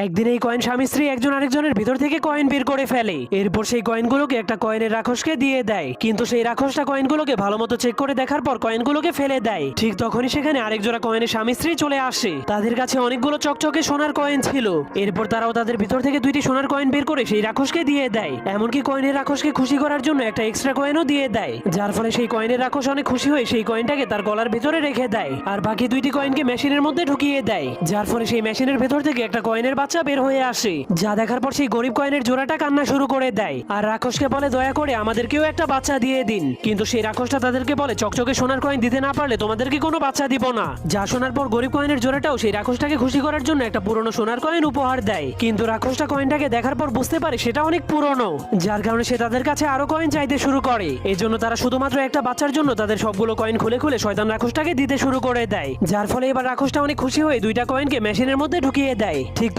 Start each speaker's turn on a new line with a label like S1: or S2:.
S1: একদিন এই কয়েন স্বামী স্ত্রী একজন আরেকজনের ভিতর থেকে কয়েন বের করে ফেলে। এরপর সেই কয়েনগুলোকে একটা কয়েনের রাক্ষসকে দিয়ে দেয়, কিন্তু সেই রাক্ষসটা কয়েনগুলোকে ভালো মতো চেক করে দেখার পর কয়েনগুলোকে ফেলে দেয়। ঠিক তখনই সেখানে আরেক জোড়া কয়েনের স্বামী স্ত্রী চলে আসে। তাদের কাছে অনেকগুলো চকচকে সোনার কয়েন ছিল। এরপর তারাও তাদের ভিতর থেকে দুইটি সোনার কয়েন বের করে সেই রাক্ষসকে দিয়ে দেয়। এমনকি কয়েনের রাক্ষসকে খুশি করার জন্য একটা এক্সট্রা কয়েনও দিয়ে দেয়, যার ফলে সেই কয়েনের রাক্ষস অনেক খুশি হয়ে সেই কয়েনটাকে তার গলার ভিতরে রেখে দেয় আর বাকি দুইটি কয়েনকে মেশিনের মধ্যে ঢুকিয়ে দেয়, যার ফলে সেই মেশিনের ভেতর থেকে একটা কয়েনের বাচ্চা বের হয়ে আসে। যা দেখার পর সেই গরিব কয়েনের জোড়াটা কান্না শুরু করে দেয় আর রাক্ষসকে বলে দয়া করে আমাদেরকেও একটা বাচ্চা দিয়ে দিন। কিন্তু সেই রাক্ষসটা তাদেরকে বলে চকচকে সোনার কয়েন দিতে না পারলে তোমাদেরকে কোনো বাচ্চা দিব না। যা শোনার পর গরিব কয়েনের জোড়াটাও সেই রাক্ষসটাকে খুশি করার জন্য একটা পুরনো সোনার কয়েন উপহার দেয়। কিন্তু রাক্ষসটা কয়েনটাকে দেখার পর বুঝতে পারে সেটা অনেক পুরনো, যার কারণে সে তাদের কাছে আরো কয়েন চাইতে শুরু করে। এজন্য তারা শুধুমাত্র একটা বাচ্চার জন্য তাদের সবগুলো কয়েন খুলে খুলে শয়তান রাক্ষসটাকে দিতে শুরু করে দেয়, যার ফলে এবার রাক্ষসটা অনেক খুশি হয়ে দুইটা কয়েনকে মেশিনের মধ্যে ঢুকিয়ে দেয়। ঠিক